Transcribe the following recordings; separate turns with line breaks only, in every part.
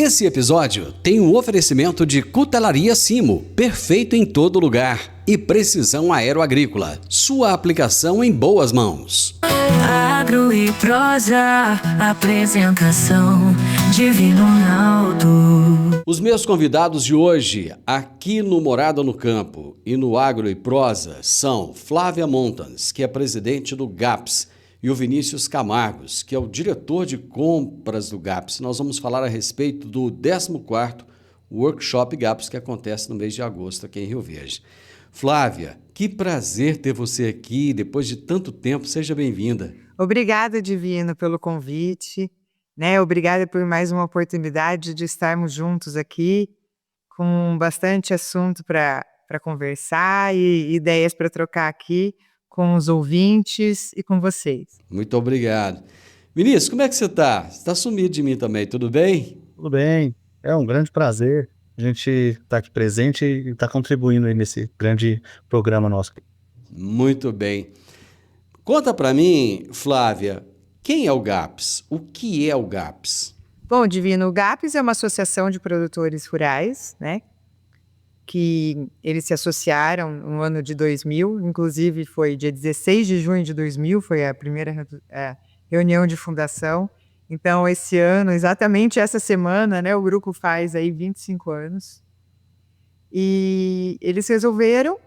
Esse episódio tem um oferecimento de Cutelaria Simo, perfeito em todo lugar, e Precisão Aeroagrícola, sua aplicação em boas mãos.
Agro e prosa, apresentação Divino Ronaldo.
Os meus convidados de hoje, aqui no Morada no Campo e no Agro e Prosa, são Flávia Montans, que é presidente do GAPS, e o Vinícius Camargos, que é o diretor de compras do GAPS. Nós vamos falar a respeito do 14º Workshop GAPS, que acontece no mês de agosto aqui em Rio Verde. Flávia, que prazer ter você aqui depois de tanto tempo. Seja bem-vinda.
Obrigada, Divino, pelo convite, né? Obrigada por mais uma oportunidade de estarmos juntos aqui, com bastante assunto para conversar e ideias para trocar aqui com os ouvintes e com vocês.
Muito obrigado. Vinícius, como é que você está? Você está sumido de mim também, tudo bem?
Tudo bem, é um grande prazer a gente estar aqui presente e estar contribuindo aí nesse grande programa nosso.
Muito bem. Conta para mim, Flávia, quem é o GAPS? O que é o GAPS?
Bom, Divino, o GAPS é uma associação de produtores rurais, né? Que eles se associaram no ano de 2000, inclusive foi dia 16 de junho de 2000, foi a primeira reunião de fundação. Então, esse ano, exatamente essa semana, né, o grupo faz aí 25 anos. E eles resolveram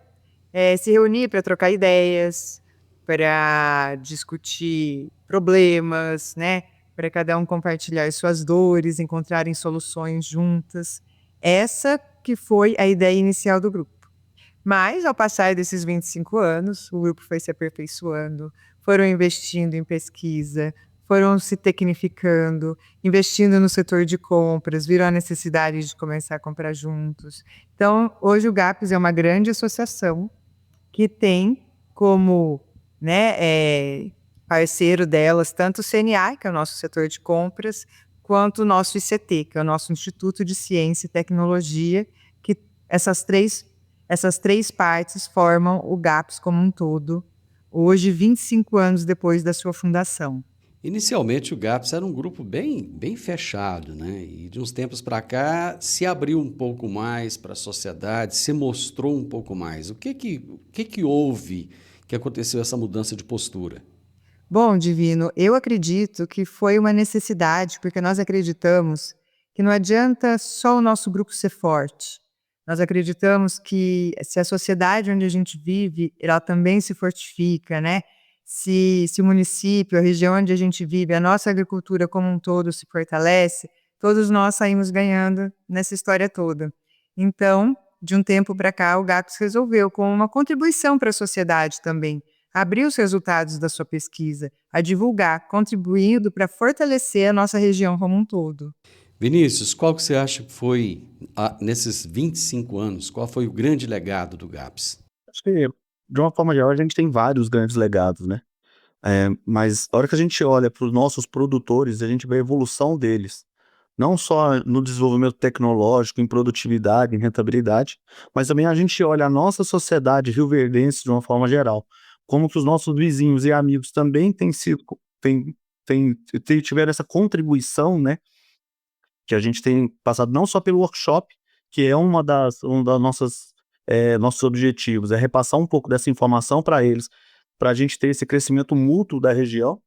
se reunir para trocar ideias, para discutir problemas, né, para cada um compartilhar suas dores, encontrarem soluções juntas. Essa que foi a ideia inicial do grupo. Mas, ao passar desses 25 anos, o grupo foi se aperfeiçoando, foram investindo em pesquisa, foram se tecnificando, investindo no setor de compras, viram a necessidade de começar a comprar juntos. Então, hoje o GAPS é uma grande associação que tem como parceiro delas tanto o CNA, que é o nosso setor de compras, quanto o nosso ICT, que é o nosso Instituto de Ciência e Tecnologia, que essas três partes formam o GAPS como um todo, hoje, 25 anos depois da sua fundação.
Inicialmente o GAPS era um grupo bem fechado, né? E de uns tempos para cá se abriu um pouco mais para a sociedade, se mostrou um pouco mais. O que houve que aconteceu essa mudança de postura?
Bom, Divino, eu acredito que foi uma necessidade, porque nós acreditamos que não adianta só o nosso grupo ser forte. Nós acreditamos que se a sociedade onde a gente vive, ela também se fortifica, né? Se o município, a região onde a gente vive, a nossa agricultura como um todo se fortalece, todos nós saímos ganhando nessa história toda. Então, de um tempo para cá, o GAPS resolveu, com uma contribuição para a sociedade também, abrir os resultados da sua pesquisa, a divulgar, contribuindo para fortalecer a nossa região como um todo.
Vinícius, qual que você acha que foi, nesses 25 anos, qual foi o grande legado do GAPS?
Acho que, de uma forma geral, a gente tem vários grandes legados, né? Mas a hora que a gente olha para os nossos produtores, a gente vê a evolução deles. Não só no desenvolvimento tecnológico, em produtividade, em rentabilidade, mas também a gente olha a nossa sociedade rioverdense de uma forma geral. Como que os nossos vizinhos e amigos também tiveram essa contribuição, né? Que a gente tem passado não só pelo workshop, que é um das nossos objetivos, é repassar um pouco dessa informação para eles, para a gente ter esse crescimento mútuo da região.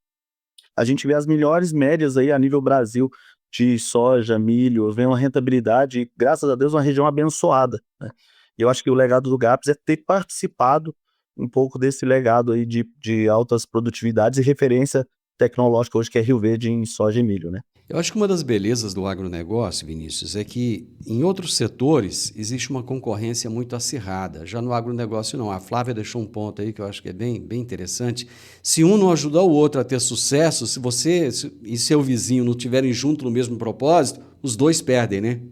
A gente vê as melhores médias aí a nível Brasil de soja, milho, vem uma rentabilidade e, graças a Deus, uma região abençoada, né? E eu acho que o legado do GAPS é ter participado um pouco desse legado aí de altas produtividades e referência tecnológica hoje, que é Rio Verde em soja e milho, né?
Eu acho que uma das belezas do agronegócio, Vinícius, é que em outros setores existe uma concorrência muito acirrada. Já no agronegócio não. A Flávia deixou um ponto aí que eu acho que é bem interessante. Se um não ajudar o outro a ter sucesso, se você e seu vizinho não estiverem juntos no mesmo propósito, os dois perdem, né?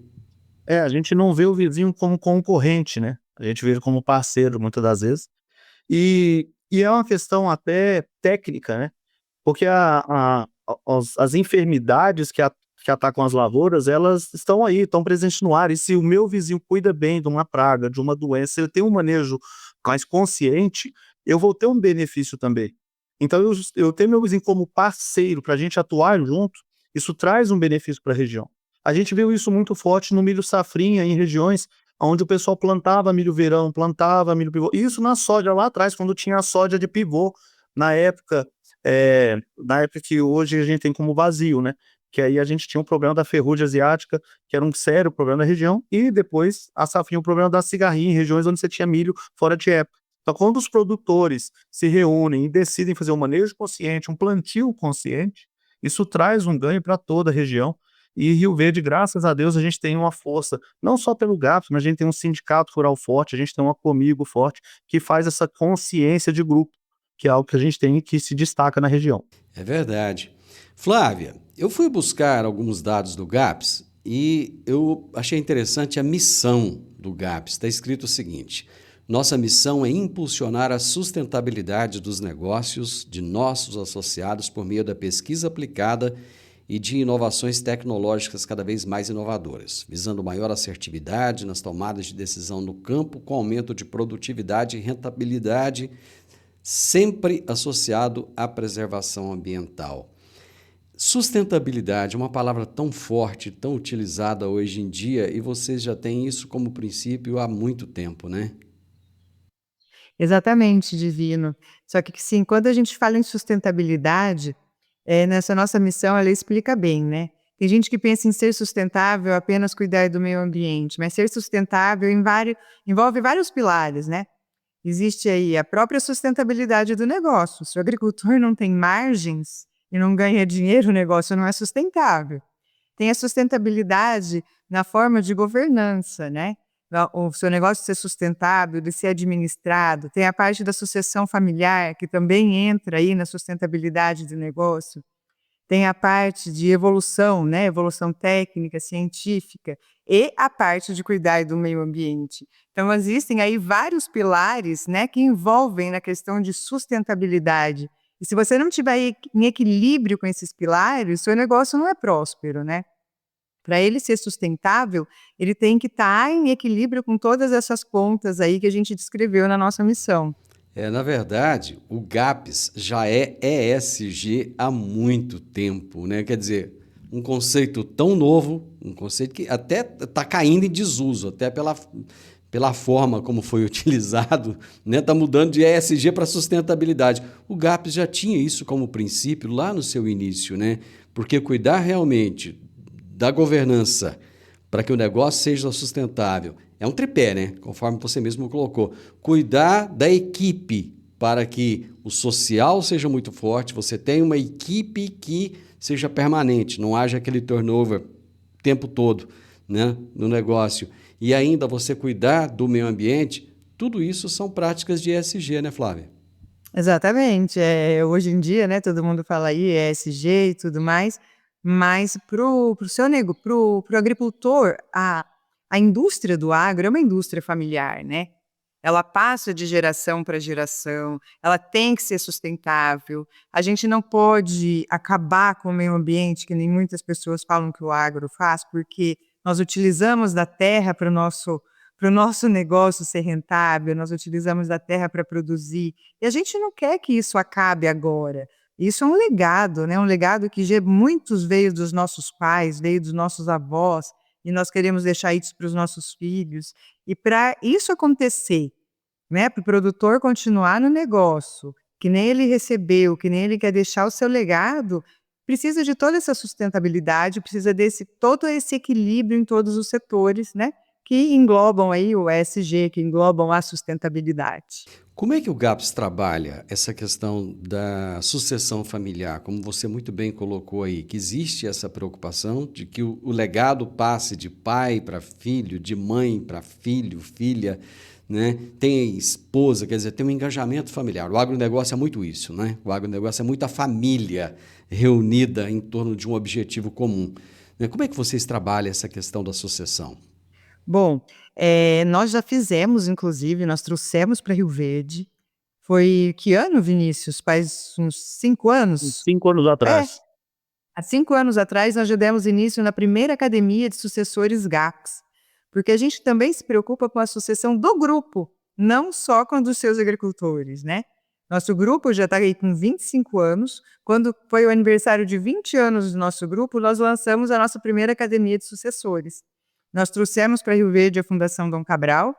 A gente não vê o vizinho como concorrente, né? A gente vê ele como parceiro, muitas das vezes. E é uma questão até técnica, né? Porque as enfermidades que atacam as lavouras, elas estão aí, estão presentes no ar. E se o meu vizinho cuida bem de uma praga, de uma doença, se ele tem um manejo mais consciente, eu vou ter um benefício também. Então, eu ter meu vizinho como parceiro para a gente atuar junto, isso traz um benefício para a região. A gente viu isso muito forte no milho safrinha, em regiões onde o pessoal plantava milho verão, plantava milho pivô. Isso na soja lá atrás, quando tinha a soja de pivô, na época, na época que hoje a gente tem como vazio, né? Que aí a gente tinha o problema da ferrugem asiática, que era um sério problema da região, e depois a safrinha, o problema da cigarrinha, em regiões onde você tinha milho fora de época. Então, quando os produtores se reúnem e decidem fazer um manejo consciente, um plantio consciente, isso traz um ganho para toda a região. E Rio Verde, graças a Deus, a gente tem uma força, não só pelo GAPS, mas a gente tem um sindicato rural forte, a gente tem uma Comigo forte, que faz essa consciência de grupo, que é algo que a gente tem e que se destaca na região.
É verdade. Flávia, eu fui buscar alguns dados do GAPS e eu achei interessante a missão do GAPS. Está escrito o seguinte: nossa missão é impulsionar a sustentabilidade dos negócios de nossos associados por meio da pesquisa aplicada e de inovações tecnológicas cada vez mais inovadoras, visando maior assertividade nas tomadas de decisão no campo, com aumento de produtividade e rentabilidade, sempre associado à preservação ambiental. Sustentabilidade é uma palavra tão forte, tão utilizada hoje em dia, e vocês já têm isso como princípio há muito tempo, né?
Exatamente, Divino. Só que sim, quando a gente fala em sustentabilidade, nessa nossa missão ela explica bem, né. Tem gente que pensa em ser sustentável apenas cuidar do meio ambiente, mas ser sustentável envolve vários pilares, né. Existe aí a própria sustentabilidade do negócio. Se o agricultor não tem margens e não ganha dinheiro, o negócio não é sustentável. Tem a sustentabilidade na forma de governança, né? O seu negócio ser sustentável, de ser administrado. Tem a parte da sucessão familiar, que também entra aí na sustentabilidade do negócio. Tem a parte de evolução, né? Evolução técnica, científica, e a parte de cuidar do meio ambiente. Então, existem aí vários pilares, né, que envolvem na questão de sustentabilidade. E se você não tiver em equilíbrio com esses pilares, o seu negócio não é próspero, né? Para ele ser sustentável, ele tem que estar em equilíbrio com todas essas pontas aí que a gente descreveu na nossa missão.
Na verdade, o GAPS já é ESG há muito tempo, né? Quer dizer, um conceito tão novo, um conceito que até está caindo em desuso, até pela forma como foi utilizado, né? Está mudando de ESG para sustentabilidade. O GAPS já tinha isso como princípio lá no seu início, né? Porque cuidar realmente da governança para que o negócio seja sustentável é um tripé, né? Conforme você mesmo colocou. Cuidar da equipe para que o social seja muito forte, você tenha uma equipe que seja permanente, não haja aquele turnover o tempo todo, né, no negócio. E ainda você cuidar do meio ambiente, tudo isso são práticas de ESG, né, Flávia?
Exatamente. Hoje em dia, né, todo mundo fala aí ESG e tudo mais, mas pro agricultor, a indústria do agro é uma indústria familiar, né? Ela passa de geração para geração, ela tem que ser sustentável. A gente não pode acabar com o meio ambiente, que nem muitas pessoas falam que o agro faz, porque nós utilizamos da terra para o nosso negócio ser rentável, nós utilizamos da terra para produzir, e a gente não quer que isso acabe agora. Isso é um legado, né? Um legado que muitos veio dos nossos pais, veio dos nossos avós, e nós queremos deixar isso para os nossos filhos. E para isso acontecer, né, para o produtor continuar no negócio, que nem ele recebeu, que nem ele quer deixar o seu legado, precisa de toda essa sustentabilidade, precisa todo esse equilíbrio em todos os setores, né, que englobam aí o ESG, que englobam a sustentabilidade.
Como é que o GAPS trabalha essa questão da sucessão familiar? Como você muito bem colocou aí, que existe essa preocupação de que o legado passe de pai para filho, de mãe para filho, filha, né? Tem esposa, quer dizer, tem um engajamento familiar. O agronegócio é muito isso, né? O agronegócio é muito a família reunida em torno de um objetivo comum, né? Como é que vocês trabalham essa questão da sucessão?
Bom, nós já fizemos, inclusive, nós trouxemos para Rio Verde. Foi que ano, Vinícius? Faz uns 5
Uns
anos?
5 anos
É,
atrás.
há 5 anos atrás nós já demos início na primeira academia de sucessores GAPS, porque a gente também se preocupa com a sucessão do grupo, não só com a dos seus agricultores, né. Nosso grupo já está aí com 25 anos. Quando foi o aniversário de 20 anos do nosso grupo, nós lançamos a nossa primeira academia de sucessores. Nós trouxemos para Rio Verde a Fundação Dom Cabral,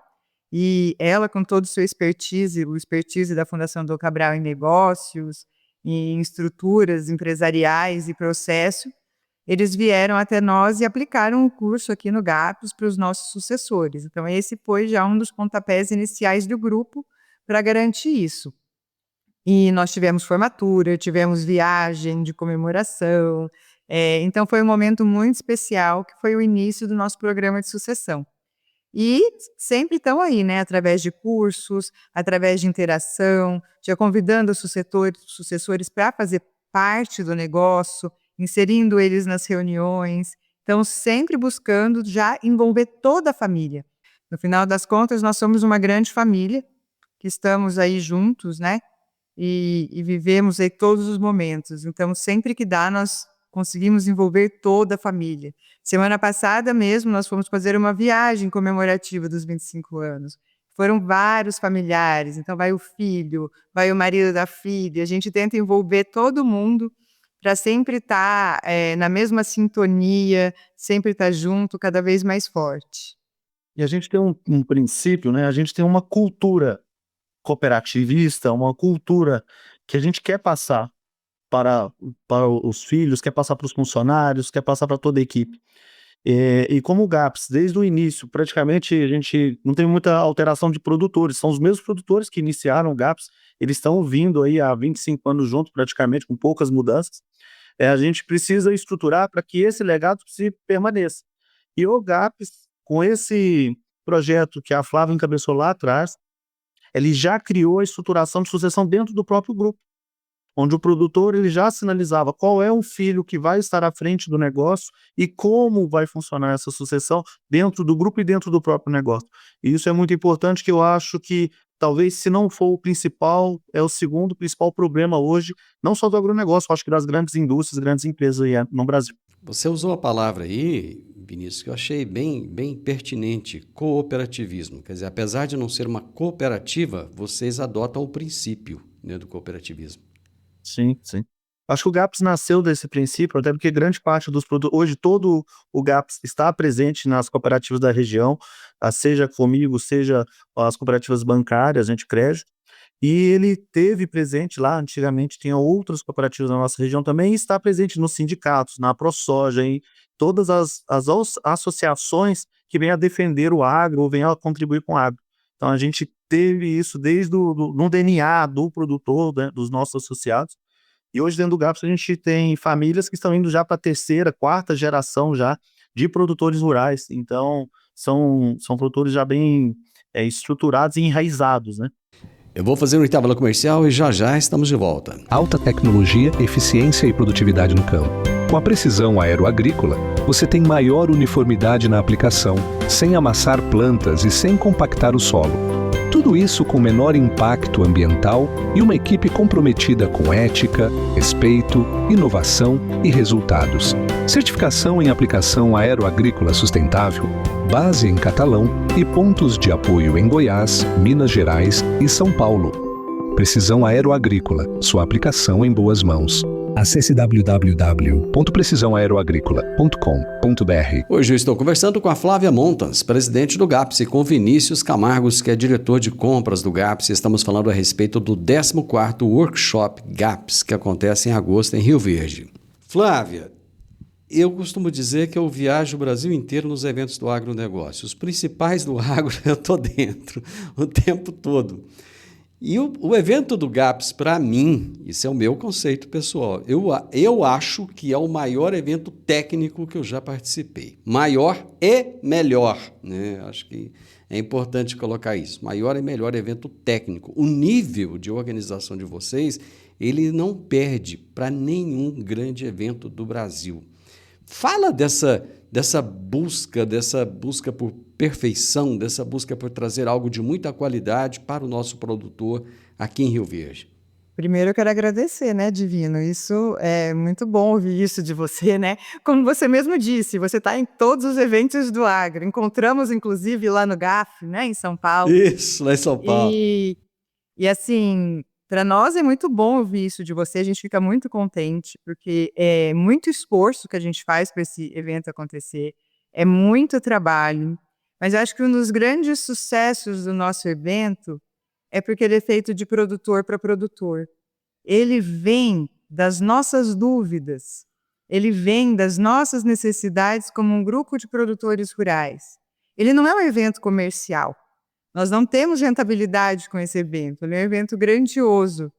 e ela, com todo o seu expertise, o expertise da Fundação Dom Cabral em negócios, em estruturas empresariais e processo, eles vieram até nós e aplicaram um curso aqui no GAPS para os nossos sucessores. Então, esse foi já um dos pontapés iniciais do grupo para garantir isso. E nós tivemos formatura, tivemos viagem de comemoração. Então, foi um momento muito especial, que foi o início do nosso programa de sucessão. E sempre estão aí, né, através de cursos, através de interação, já convidando os sucessores para fazer parte do negócio, inserindo eles nas reuniões. Então, sempre buscando já envolver toda a família. No final das contas, nós somos uma grande família, que estamos aí juntos, né? E vivemos aí todos os momentos. Então, sempre que dá, nós conseguimos envolver toda a família. Semana passada mesmo, nós fomos fazer uma viagem comemorativa dos 25 anos. Foram vários familiares, então vai o filho, vai o marido da filha. A gente tenta envolver todo mundo para sempre estar na mesma sintonia, sempre estar junto, cada vez mais forte.
E a gente tem um princípio, né? A gente tem uma cultura cooperativista, uma cultura que a gente quer passar para os filhos, quer passar para os funcionários, quer passar para toda a equipe. E como o GAPS, desde o início, praticamente a gente não tem muita alteração de produtores, são os mesmos produtores que iniciaram o GAPS, eles estão vindo aí há 25 anos juntos, praticamente, com poucas mudanças. A gente precisa estruturar para que esse legado se permaneça. E o GAPS, com esse projeto que a Flávia encabeçou lá atrás, ele já criou a estruturação de sucessão dentro do próprio grupo, onde o produtor ele já sinalizava qual é o filho que vai estar à frente do negócio e como vai funcionar essa sucessão dentro do grupo e dentro do próprio negócio. E isso é muito importante, que eu acho que talvez, se não for o principal, é o segundo principal problema hoje, não só do agronegócio, acho que das grandes indústrias, grandes empresas aí no Brasil.
Você usou a palavra aí, Vinícius, que eu achei bem pertinente, cooperativismo. Quer dizer, apesar de não ser uma cooperativa, vocês adotam o princípio, né, do cooperativismo.
Sim, sim. Acho que o GAPS nasceu desse princípio, até porque grande parte dos produtos, hoje todo o GAPS está presente nas cooperativas da região, seja comigo, seja as cooperativas bancárias, de crédito, e ele teve presente lá, antigamente tinha outras cooperativas na nossa região também, e está presente nos sindicatos, na ProSoja, em todas as associações que vêm a defender o agro ou vêm a contribuir com o agro. Então a gente teve isso desde no DNA do produtor, né, dos nossos associados. E hoje dentro do GAPS a gente tem famílias que estão indo já para a terceira, quarta geração já de produtores rurais. Então são produtores já bem estruturados e enraizados, né?
Eu vou fazer um intervalo comercial e já estamos de volta.
Alta tecnologia, eficiência e produtividade no campo. Com a precisão aeroagrícola, você tem maior uniformidade na aplicação, sem amassar plantas e sem compactar o solo. Tudo isso com menor impacto ambiental e uma equipe comprometida com ética, respeito, inovação e resultados. Certificação em aplicação aeroagrícola sustentável, base em Catalão e pontos de apoio em Goiás, Minas Gerais e São Paulo. Precisão Aeroagrícola, sua aplicação em boas mãos. Acesse www.precisaoaeroagricola.com.br.
Hoje eu estou conversando com a Flávia Montans, presidente do GAPS, e com Vinícius Camargos, que é diretor de compras do GAPS. Estamos falando a respeito do 14º Workshop GAPS, que acontece em agosto em Rio Verde. Flávia, eu costumo dizer que eu viajo o Brasil inteiro nos eventos do agronegócio. Os principais do agro eu estou dentro o tempo todo. E o evento do GAPS, para mim, isso é o meu conceito pessoal, eu acho que é o maior evento técnico que eu já participei. Maior e melhor, né? Acho que é importante colocar isso. Maior e melhor evento técnico. O nível de organização de vocês, ele não perde para nenhum grande evento do Brasil. Fala dessa busca por perfeição, dessa busca por trazer algo de muita qualidade para o nosso produtor aqui em Rio Verde.
Primeiro eu quero agradecer, né, Divino? Isso é muito bom ouvir isso de você, né? Como você mesmo disse, você está em todos os eventos do agro. Encontramos, inclusive, lá no GAF, né, em São Paulo.
Isso, lá em São Paulo.
E assim, Para nós é muito bom ouvir isso de você, a gente fica muito contente, porque é muito esforço que a gente faz para esse evento acontecer, é muito trabalho, mas eu acho que um dos grandes sucessos do nosso evento é porque ele é feito de produtor para produtor. Ele vem das nossas dúvidas, ele vem das nossas necessidades como um grupo de produtores rurais. Ele não é um evento comercial. Nós não temos rentabilidade com esse evento. Ele é um evento grandioso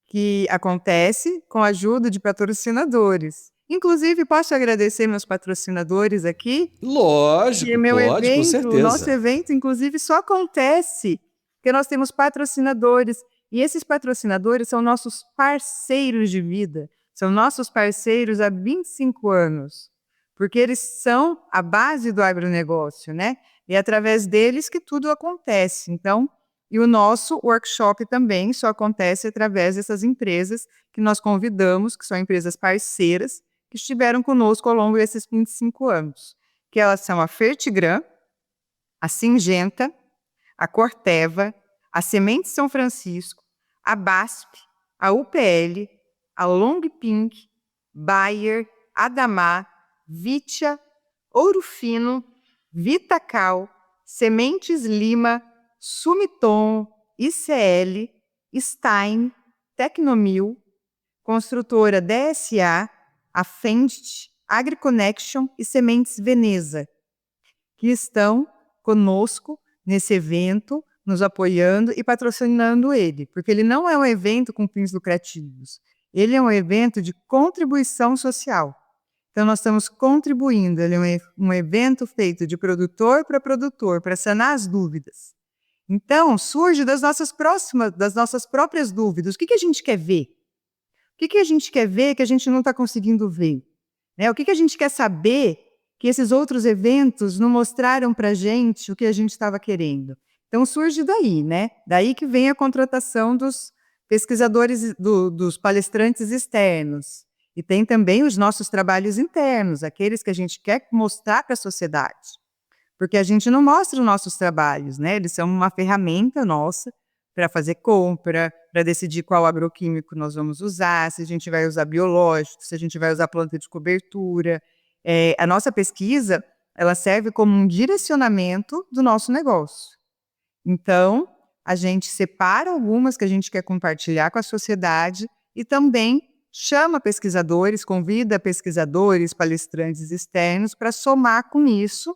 que acontece com a ajuda de patrocinadores. Inclusive, posso agradecer meus patrocinadores aqui?
Lógico,
E meu
pode, com
evento, o nosso
certeza.
evento, inclusive, só acontece porque nós temos patrocinadores. E esses patrocinadores são nossos parceiros de vida. São nossos parceiros há 25 anos. Porque eles são a base do agronegócio, né? E é através deles que tudo acontece. Então, e o nosso workshop também só acontece através dessas empresas que nós convidamos, que são empresas parceiras, que estiveram conosco ao longo desses 25 anos. Que elas são a Fertigran, a Singenta, a Corteva, a Semente São Francisco, a BASF, a UPL, a Longping, Bayer, Adamar, Vitia, Ouro Fino, Vitacal, Sementes Lima, Sumitomo, ICL, Stein, Tecnomil, Construtora DSA, a Fendt, AgriConnection e Sementes Veneza, que estão conosco nesse evento, nos apoiando e patrocinando ele, porque ele não é um evento com fins lucrativos, ele é um evento de contribuição social. Então, nós estamos contribuindo, ele é um evento feito de produtor, para sanar as dúvidas. Então, surge das nossas próprias dúvidas. O que a gente quer ver? O que a gente quer ver que a gente não está conseguindo ver? Né? O que a gente quer saber que esses outros eventos não mostraram para a gente o que a gente estava querendo? Então, surge daí, né? Daí que vem a contratação dos pesquisadores, dos palestrantes externos. E tem também os nossos trabalhos internos, aqueles que a gente quer mostrar para a sociedade. Porque a gente não mostra os nossos trabalhos, né? Eles são uma ferramenta nossa para fazer compra, para decidir qual agroquímico nós vamos usar, se a gente vai usar biológico, se a gente vai usar planta de cobertura. A nossa pesquisa, ela serve como um direcionamento do nosso negócio. Então, a gente separa algumas que a gente quer compartilhar com a sociedade e também chama pesquisadores, convida pesquisadores, palestrantes externos para somar com isso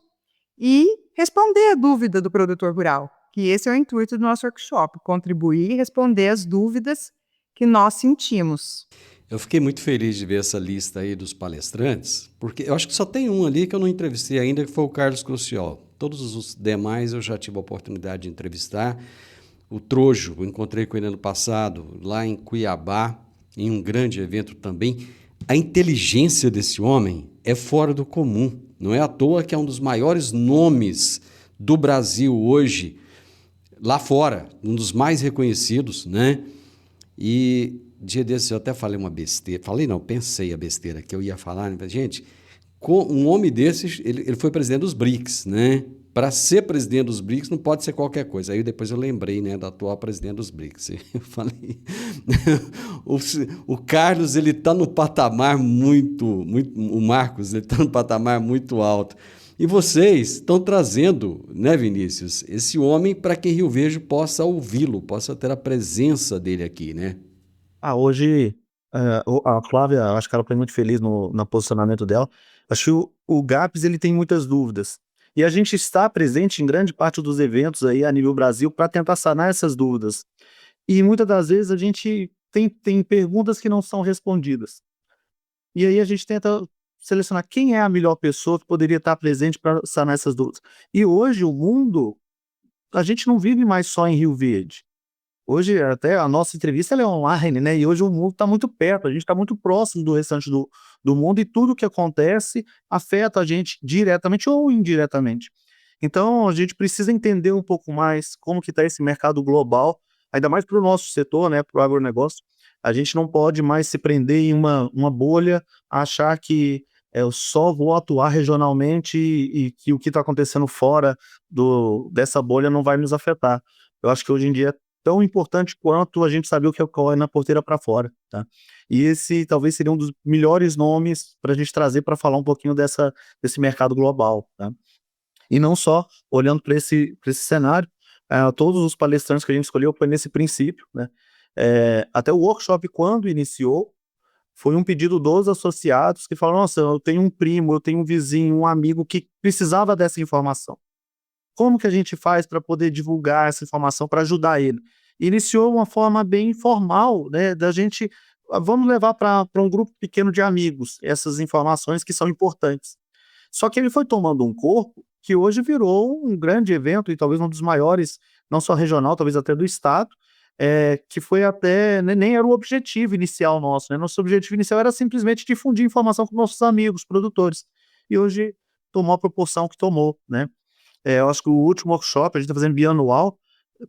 e responder a dúvida do produtor rural, que esse é o intuito do nosso workshop, contribuir e responder as dúvidas que nós sentimos.
Eu fiquei muito feliz de ver essa lista aí dos palestrantes, porque eu acho que só tem um ali que eu não entrevistei ainda, que foi o Carlos Cruciol. Todos os demais eu já tive a oportunidade de entrevistar. O Trojo, eu encontrei com ele ano passado, lá em Cuiabá, em um grande evento também. A inteligência desse homem é fora do comum. Não é à toa que é um dos maiores nomes do Brasil hoje, lá fora, um dos mais reconhecidos, né? E dia desses eu até falei uma besteira. Pensei a besteira que eu ia falar. Gente, um homem desses, ele foi presidente dos BRICS, né? Para ser presidente dos BRICS não pode ser qualquer coisa. Aí depois eu lembrei, né, da atual presidente dos BRICS. Eu falei, o Carlos, ele está no patamar o Marcos, ele está no patamar muito alto. E vocês estão trazendo, né, Vinícius, esse homem para que Rio Verde possa ouvi-lo, possa ter a presença dele aqui, né?
Hoje, a Flávia, acho que ela foi muito feliz no posicionamento dela. Acho que o GAPS, ele tem muitas dúvidas. E a gente está presente em grande parte dos eventos aí a nível Brasil para tentar sanar essas dúvidas. E muitas das vezes a gente tem perguntas que não são respondidas. E aí a gente tenta selecionar quem é a melhor pessoa que poderia estar presente para sanar essas dúvidas. E hoje o mundo, a gente não vive mais só em Rio Verde. Hoje até a nossa entrevista ela é online, né? E hoje o mundo está muito perto, a gente está muito próximo do restante do mundo e tudo que acontece afeta a gente diretamente ou indiretamente. Então a gente precisa entender um pouco mais como que está esse mercado global, ainda mais para o nosso setor, né? Para o agronegócio. A gente não pode mais se prender em uma bolha, achar que eu só vou atuar regionalmente e que o que está acontecendo fora dessa bolha não vai nos afetar. Eu acho que hoje em dia tão importante quanto a gente saber o que é na porteira para fora, tá? E esse talvez seria um dos melhores nomes para a gente trazer para falar um pouquinho desse mercado global, tá? E não só olhando para esse cenário, todos os palestrantes que a gente escolheu foi nesse princípio, né? Até o workshop, quando iniciou, foi um pedido dos associados que falaram: nossa, eu tenho um primo, eu tenho um vizinho, um amigo que precisava dessa informação. Como que a gente faz para poder divulgar essa informação, para ajudar ele? Iniciou uma forma bem informal, né, da gente, vamos levar para um grupo pequeno de amigos essas informações que são importantes. Só que ele foi tomando um corpo que hoje virou um grande evento e talvez um dos maiores, não só regional, talvez até do estado, que foi até, nem era o objetivo inicial nosso, né? Nosso objetivo inicial era simplesmente difundir informação com nossos amigos, produtores. E hoje tomou a proporção que tomou, né? Eu acho que o último workshop, a gente está fazendo bianual,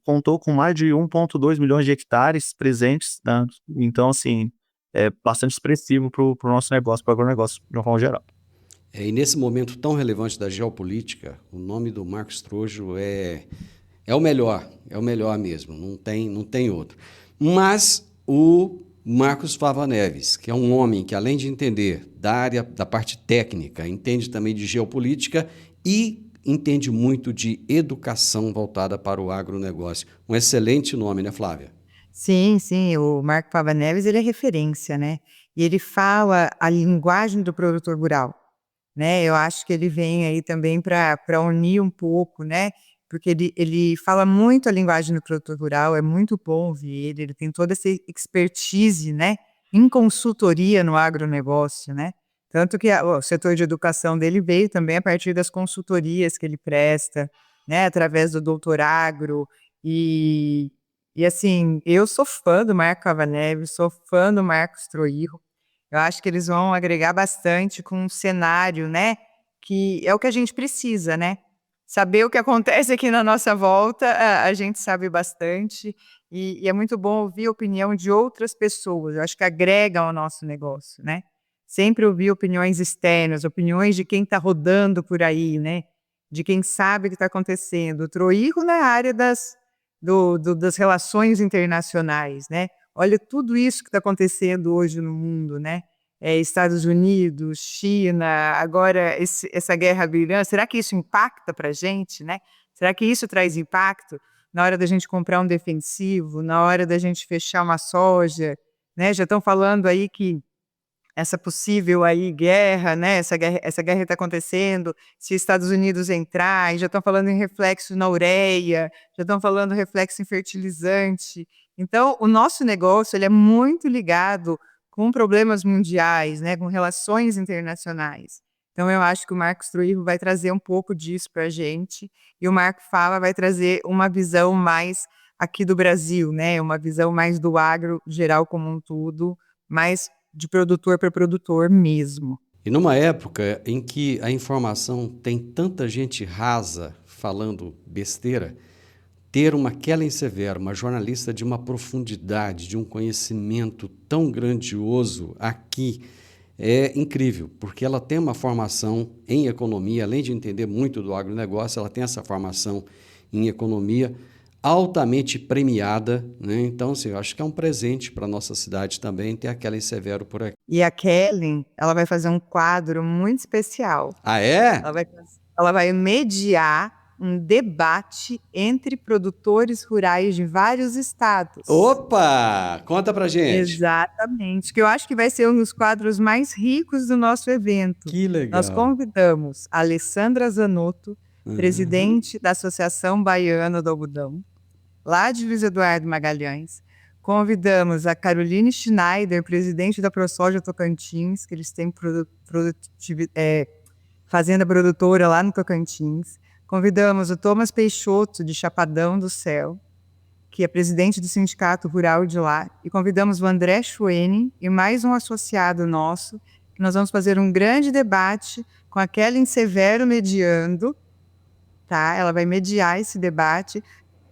contou com mais de 1,2 milhões de hectares presentes, né? Então, assim, é bastante expressivo para o nosso negócio, para o agronegócio, de uma forma geral.
E nesse momento tão relevante da geopolítica, o nome do Marcos Trojo é o melhor mesmo, não tem outro. Mas o Marcos Fava Neves, que é um homem que, além de entender da área, da parte técnica, entende também de geopolítica e entende muito de educação voltada para o agronegócio. Um excelente nome, né, Flávia?
Sim, sim, o Marco Fava Neves, ele é referência, né? E ele fala a linguagem do produtor rural, né? Eu acho que ele vem aí também para unir um pouco, né? Porque ele fala muito a linguagem do produtor rural, é muito bom ouvir ele tem toda essa expertise, né? Em consultoria no agronegócio, né? Tanto que o setor de educação dele veio também a partir das consultorias que ele presta, né? Através do Doutor Agro. E assim, eu sou fã do Marco Fava Neves, sou fã do Marcos Troirro. Eu acho que eles vão agregar bastante com um cenário, né? Que é o que a gente precisa, né? Saber o que acontece aqui na nossa volta, a gente sabe bastante. E é muito bom ouvir a opinião de outras pessoas. Eu acho que agrega ao nosso negócio, né? Sempre ouvir opiniões externas, opiniões de quem está rodando por aí, né? De quem sabe o que está acontecendo. O Troirro na área das relações internacionais, né? Olha tudo isso que está acontecendo hoje no mundo, né? Estados Unidos, China, agora essa guerra brilhante. Será que isso impacta para a gente, né? Será que isso traz impacto na hora da gente comprar um defensivo, na hora da gente fechar uma soja, né? Já estão falando aí que essa possível aí guerra, né? Essa guerra está acontecendo, se Estados Unidos entrar, e já estão falando em reflexo na ureia, já estão falando reflexo em fertilizante. Então, o nosso negócio ele é muito ligado com problemas mundiais, né? Com relações internacionais. Então, eu acho que o Marcos Troirro vai trazer um pouco disso para a gente, e o Marco Fava vai trazer uma visão mais aqui do Brasil, né? Uma visão mais do agro geral como um todo, mais de produtor para produtor mesmo.
E numa época em que a informação tem tanta gente rasa falando besteira, ter uma Kellen Severo, uma jornalista de uma profundidade, de um conhecimento tão grandioso aqui, é incrível, porque ela tem uma formação em economia, além de entender muito do agronegócio, ela tem essa formação em economia altamente premiada, né? Então, assim, eu acho que é um presente para a nossa cidade também ter a Kellen Severo por aqui.
E a Kellen, ela vai fazer um quadro muito especial.
Ah, é?
Ela vai mediar um debate entre produtores rurais de vários estados.
Opa! Conta pra gente.
Exatamente, que eu acho que vai ser um dos quadros mais ricos do nosso evento.
Que legal.
Nós convidamos a Alessandra Zanotto, presidente da Associação Baiana do Algodão, lá de Luiz Eduardo Magalhães. Convidamos a Caroline Schneider, presidente da ProSoja Tocantins, que eles têm fazenda produtora lá no Tocantins. Convidamos o Thomas Peixoto, de Chapadão do Céu, que é presidente do Sindicato Rural de lá. E convidamos o André Schwenin e mais um associado nosso, que nós vamos fazer um grande debate com a Kellen Severo mediando. Tá? Ela vai mediar esse debate.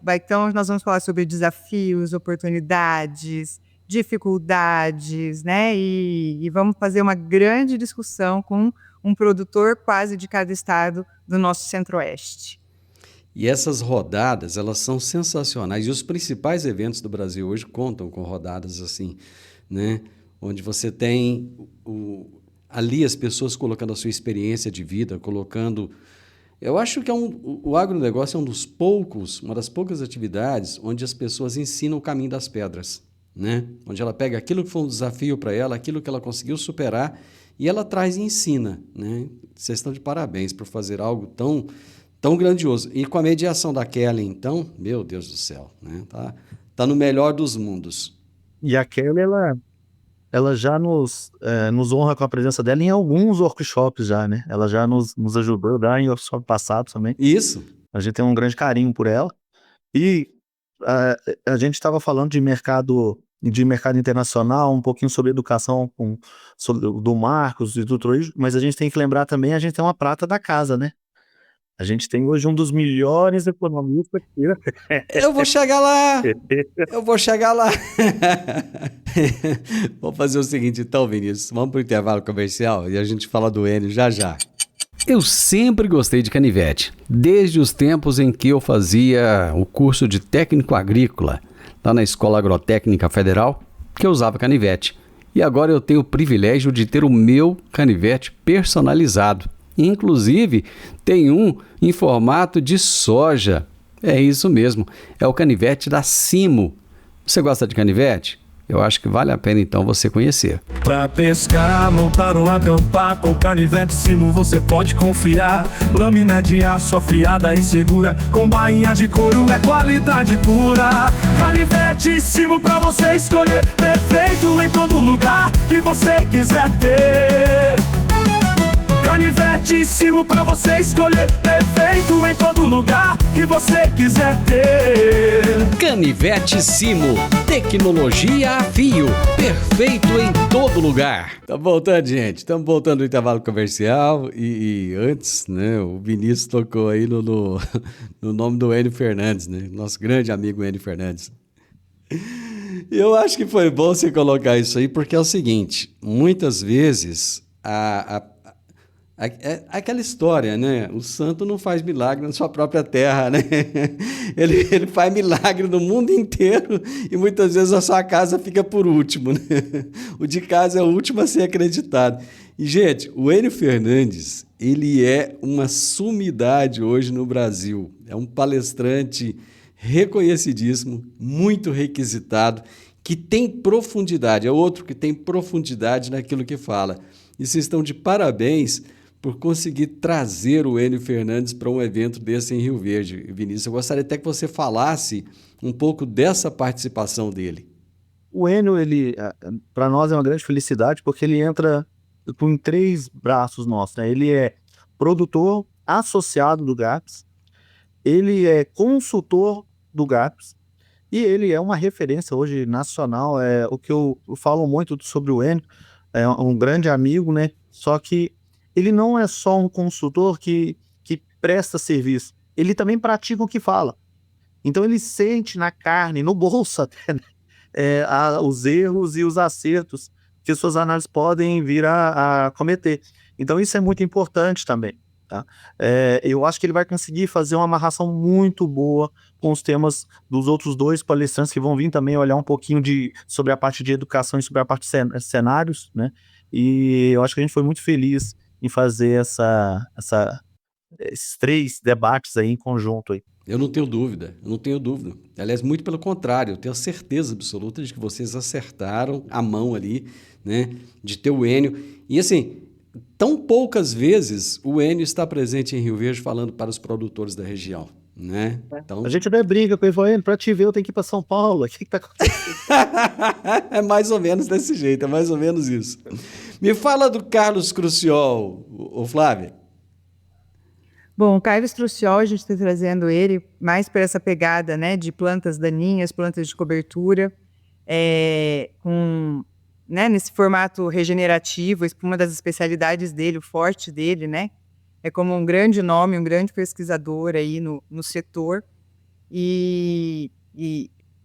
Então, nós vamos falar sobre desafios, oportunidades, dificuldades, né? E vamos fazer uma grande discussão com um produtor quase de cada estado do nosso centro-oeste.
E essas rodadas, elas são sensacionais. E os principais eventos do Brasil hoje contam com rodadas assim, né? Onde você tem ali as pessoas colocando a sua experiência de vida, colocando... Eu acho que o agronegócio é uma das poucas atividades onde as pessoas ensinam o caminho das pedras, né? Onde ela pega aquilo que foi um desafio para ela, aquilo que ela conseguiu superar, e ela traz e ensina, né? Vocês estão de parabéns por fazer algo tão grandioso. E com a mediação da Kelly, então, meu Deus do céu, né? Tá no melhor dos mundos.
E a Kelly, ela já nos honra com a presença dela em alguns workshops já, né? Ela já nos ajudou lá em workshop passado também.
Isso.
A gente tem um grande carinho por ela. E a gente estava falando de mercado internacional, um pouquinho sobre educação do Marcos e do Troy, mas a gente tem que lembrar também, a gente tem uma prata da casa, né? A gente tem hoje um dos melhores economistas aqui.
Eu vou chegar lá! Vamos fazer o seguinte então, Vinícius. Vamos para o intervalo comercial e a gente fala do Enio já já. Eu sempre gostei de canivete, desde os tempos em que eu fazia o curso de técnico agrícola, lá na Escola Agrotécnica Federal, que eu usava canivete. E agora eu tenho o privilégio de ter o meu canivete personalizado. Inclusive, tem um em formato de soja. É isso mesmo, é o canivete da Simo. Você gosta de canivete? Eu acho que vale a pena então você conhecer.
Pra pescar, montar ou acampar, com canivete Simo você pode confiar. Lâmina de aço afiada e segura, com bainha de couro é qualidade pura. Canivete Simo pra você escolher, perfeito em todo lugar que você quiser ter. Canivete Simo pra você escolher, perfeito em todo lugar que você quiser ter.
Canivete Simo, tecnologia a fio, perfeito em todo lugar. Estamos voltando, gente, estamos voltando do intervalo comercial e antes, né, o Vinícius tocou aí no nome do Enio Fernandes, né, nosso grande amigo Enio Fernandes. Eu acho que foi bom você colocar isso aí, porque é o seguinte, muitas vezes aquela história, né? O santo não faz milagre na sua própria terra, né? Ele faz milagre no mundo inteiro e muitas vezes a sua casa fica por último, né? O de casa é o último a ser acreditado. E, gente, o Enio Fernandes, ele é uma sumidade hoje no Brasil. É um palestrante reconhecidíssimo, muito requisitado, que tem profundidade. É outro que tem profundidade naquilo que fala. E vocês estão de parabéns por conseguir trazer o Enio Fernandes para um evento desse em Rio Verde. Vinícius, eu gostaria até que você falasse um pouco dessa participação dele.
O Enio, ele, para nós é uma grande felicidade, porque ele entra com 3 braços nossos, né? Ele é produtor associado do GAPS, ele é consultor do GAPS, e ele é uma referência hoje nacional. O que eu falo muito sobre o Enio, é um grande amigo, né? Só que ele não é só um consultor que presta serviço, ele também pratica o que fala. Então ele sente na carne, no bolso até, né? Os erros e os acertos que suas análises podem vir a cometer. Então isso é muito importante também, tá? Eu acho que ele vai conseguir fazer uma amarração muito boa com os temas dos outros 2 palestrantes que vão vir também olhar um pouquinho sobre a parte de educação e sobre a parte de cenários, né? E eu acho que a gente foi muito feliz em fazer esses 3 debates aí em conjunto aí.
Eu não tenho dúvida. Aliás, muito pelo contrário, eu tenho certeza absoluta de que vocês acertaram a mão ali, né, de ter o Enio. E assim, tão poucas vezes o Enio está presente em Rio Verde falando para os produtores da região, né? Então...
A gente até briga com ele, falando, para te ver eu tenho que ir para São Paulo, o que está acontecendo?
É mais ou menos desse jeito, é mais ou menos isso. Me fala do Carlos Cruciol, ô Flávia.
Bom, o Carlos Cruciol, a gente está trazendo ele mais para essa pegada, né, de plantas daninhas, plantas de cobertura, né, nesse formato regenerativo, uma das especialidades dele, o forte dele, né, é como um grande nome, um grande pesquisador aí no setor, e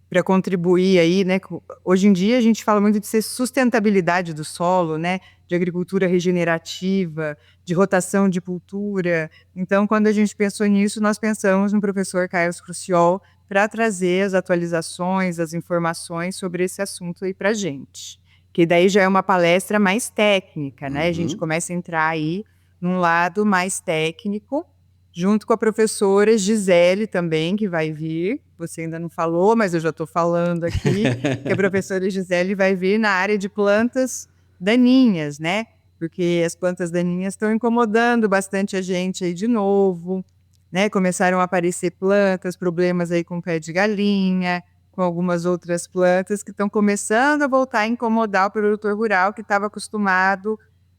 para contribuir aí, né, hoje em dia a gente fala muito de ser sustentabilidade do solo, né, de agricultura regenerativa, de rotação de cultura. Então, quando a gente pensou nisso, nós pensamos no professor Carlos Cruciol para trazer as atualizações, as informações sobre esse assunto aí para a gente. Que daí já é uma palestra mais técnica, né? A gente começa a entrar aí num lado mais técnico, junto com a professora Gisele também, que vai vir. Você ainda não falou, mas eu já estou falando aqui, que a professora Gisele vai vir na área de plantas daninhas, né? Porque as plantas daninhas estão incomodando bastante a gente aí de novo, né? Começaram a aparecer plantas, problemas aí com pé de galinha, com algumas outras plantas que estão começando a voltar a incomodar o produtor rural que estava acostumado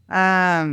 a...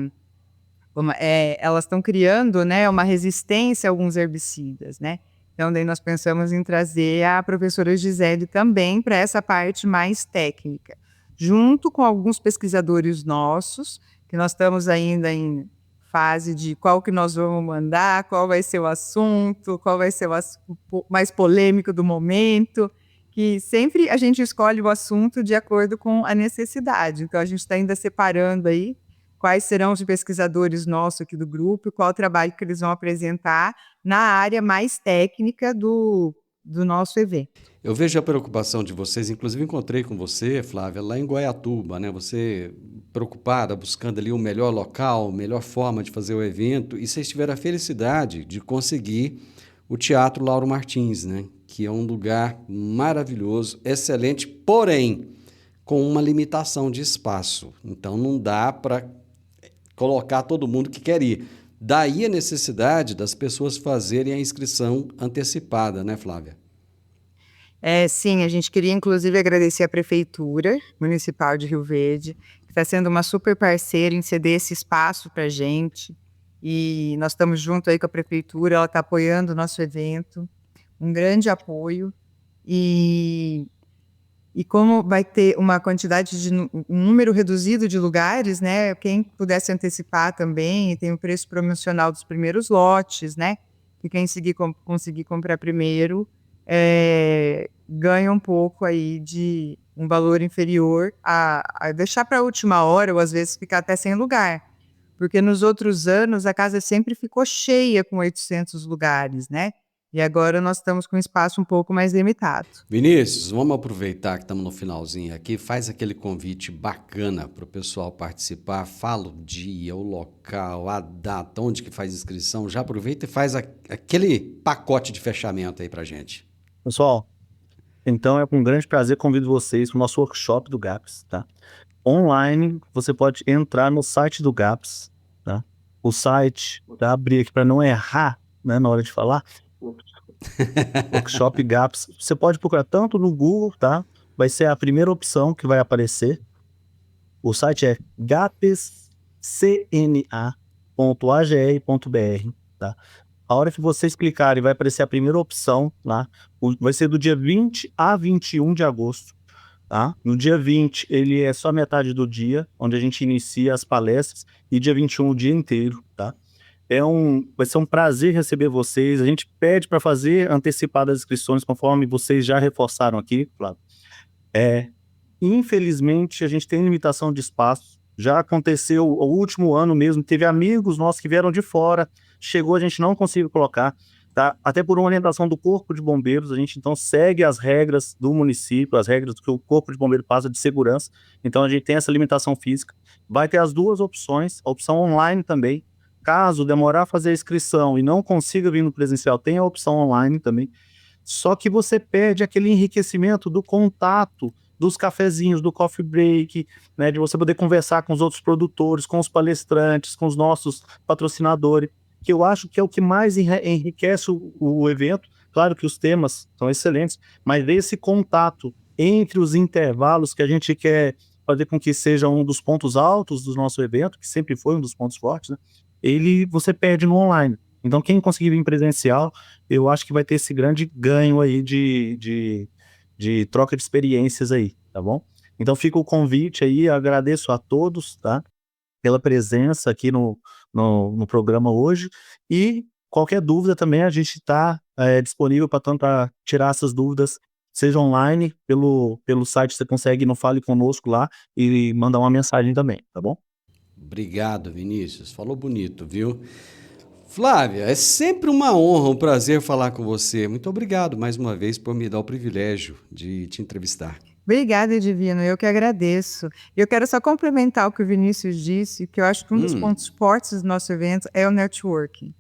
elas estão criando, né, uma resistência a alguns herbicidas, né? Então, daí nós pensamos em trazer a professora Gisele também para essa parte mais técnica, junto com alguns pesquisadores nossos, que nós estamos ainda em fase de qual que nós vamos mandar, qual vai ser o assunto, qual vai ser o mais polêmico do momento, que sempre a gente escolhe o assunto de acordo com a necessidade. Então, a gente está ainda separando aí quais serão os pesquisadores nossos aqui do grupo e qual o trabalho que eles vão apresentar na área mais técnica do nosso evento.
Eu vejo a preocupação de vocês, inclusive encontrei com você, Flávia, lá em Goiatuba, né? Você preocupada, buscando ali o melhor local, a melhor forma de fazer o evento, e vocês tiveram a felicidade de conseguir o Teatro Lauro Martins, né? Que é um lugar maravilhoso, excelente, porém com uma limitação de espaço. Então não dá para colocar todo mundo que quer ir. Daí a necessidade das pessoas fazerem a inscrição antecipada, né, Flávia?
Sim, a gente queria inclusive agradecer a Prefeitura Municipal de Rio Verde, que está sendo uma super parceira em ceder esse espaço para a gente. E nós estamos junto aí com a Prefeitura, ela está apoiando o nosso evento, um grande apoio. E como vai ter uma quantidade de um número reduzido de lugares, né? Quem pudesse antecipar também, tem o preço promocional dos primeiros lotes, né? E quem conseguir comprar primeiro ganha um pouco aí de um valor inferior a deixar para a última hora ou às vezes ficar até sem lugar. Porque nos outros anos a casa sempre ficou cheia com 800 lugares, né? E agora nós estamos com um espaço um pouco mais limitado.
Vinícius, vamos aproveitar que estamos no finalzinho aqui, faz aquele convite bacana para o pessoal participar, fala o dia, o local, a data, onde que faz inscrição, já aproveita e faz aquele pacote de fechamento aí para gente.
Pessoal, então é com um grande prazer convido vocês para o nosso workshop do GAPS, tá? Online, você pode entrar no site do GAPS, tá? O site, vou abrir aqui para não errar, né, na hora de falar. Workshop GAPS, você pode procurar tanto no Google, tá? Vai ser a primeira opção que vai aparecer. O site é gapscna.agr.br, tá? A hora que vocês clicarem, vai aparecer a primeira opção lá. Vai ser do dia 20 a 21 de agosto, tá? No dia 20, ele é só metade do dia, onde a gente inicia as palestras, e dia 21 o dia inteiro, tá? Vai ser um prazer receber vocês. A gente pede para fazer antecipadas inscrições, conforme vocês já reforçaram aqui, Flávio. Infelizmente, a gente tem limitação de espaço. Já aconteceu o último ano mesmo, teve amigos nossos que vieram de fora, chegou, a gente não conseguiu colocar, tá? Até por uma orientação do Corpo de Bombeiros, a gente então segue as regras do município, as regras que o Corpo de Bombeiros passa de segurança. Então a gente tem essa limitação física. Vai ter as duas opções, a opção online também. Caso demorar a fazer a inscrição e não consiga vir no presencial, tem a opção online também. Só que você perde aquele enriquecimento do contato, dos cafezinhos, do coffee break, né, de você poder conversar com os outros produtores, com os palestrantes, com os nossos patrocinadores, que eu acho que é o que mais enriquece o evento. Claro que os temas são excelentes, mas esse contato entre os intervalos que a gente quer fazer com que seja um dos pontos altos do nosso evento, que sempre foi um dos pontos fortes, né? Você perde no online. Então, quem conseguir vir presencial, eu acho que vai ter esse grande ganho aí de troca de experiências aí, tá bom? Então, fica o convite aí, agradeço a todos, tá? Pela presença aqui no programa hoje, e qualquer dúvida também a gente está disponível para tirar essas dúvidas, seja online, pelo site você consegue ir no Fale Conosco lá e mandar uma mensagem também, tá bom?
Obrigado, Vinícius. Falou bonito, viu? Flávia, é sempre uma honra, um prazer falar com você. Muito obrigado mais uma vez por me dar o privilégio de te entrevistar.
Obrigada, Divino, eu que agradeço. Eu quero só complementar o que o Vinícius disse, que eu acho que um dos pontos fortes do nosso evento é o networking.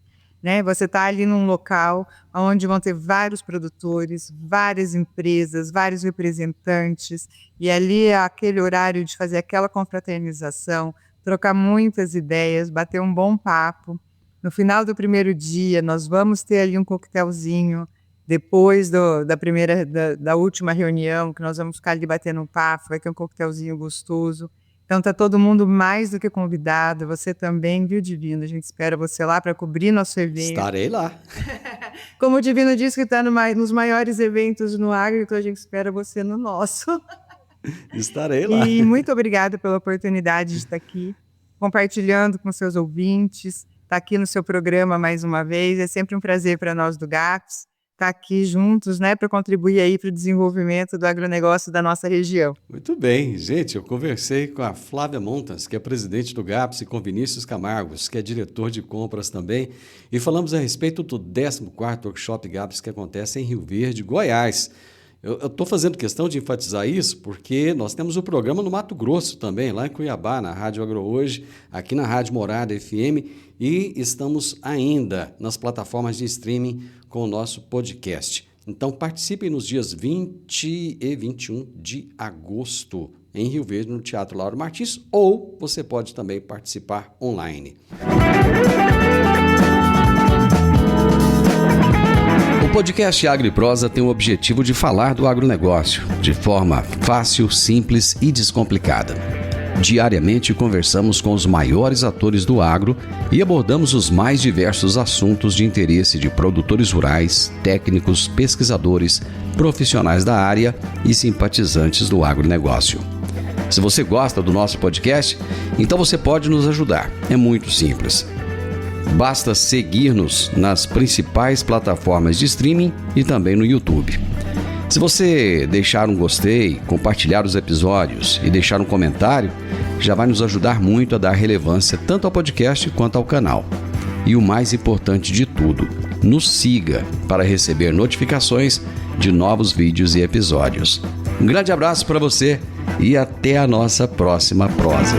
Né? Você está ali num local onde vão ter vários produtores, várias empresas, vários representantes, e ali é aquele horário de fazer aquela confraternização, trocar muitas ideias, bater um bom papo. No final do primeiro dia, nós vamos ter ali um coquetelzinho, depois da última reunião, que nós vamos ficar ali batendo um papo, vai ter um coquetelzinho gostoso. Então está todo mundo mais do que convidado, você também, viu, Divino? A gente espera você lá para cobrir nosso evento.
Estarei lá.
Como o Divino disse que está nos maiores eventos no agro, então a gente espera você no nosso.
Estarei lá.
E muito obrigada pela oportunidade de estar aqui, compartilhando com seus ouvintes, estar aqui no seu programa mais uma vez. É sempre um prazer para nós do GAPS estar aqui juntos, né, para contribuir aí para o desenvolvimento do agronegócio da nossa região.
Muito bem, gente, eu conversei com a Flávia Montans, que é presidente do GAPS, e com Vinícius Camargos, que é diretor de compras também, e falamos a respeito do 14º Workshop GAPS que acontece em Rio Verde, Goiás. Eu estou fazendo questão de enfatizar isso porque nós temos o programa no Mato Grosso também, lá em Cuiabá, na Rádio Agro Hoje, aqui na Rádio Morada FM, e estamos ainda nas plataformas de streaming com o nosso podcast. Então participem nos dias 20 e 21 de agosto em Rio Verde, no Teatro Lauro Martins, ou você pode também participar online. O podcast Agro e Prosa tem o objetivo de falar do agronegócio de forma fácil, simples e descomplicada. Diariamente conversamos com os maiores atores do agro e abordamos os mais diversos assuntos de interesse de produtores rurais, técnicos, pesquisadores, profissionais da área e simpatizantes do agronegócio. Se você gosta do nosso podcast, então você pode nos ajudar. É muito simples. Basta seguir-nos nas principais plataformas de streaming e também no YouTube. Se você deixar um gostei, compartilhar os episódios e deixar um comentário, já vai nos ajudar muito a dar relevância tanto ao podcast quanto ao canal. E o mais importante de tudo, nos siga para receber notificações de novos vídeos e episódios. Um grande abraço para você e até a nossa próxima prosa.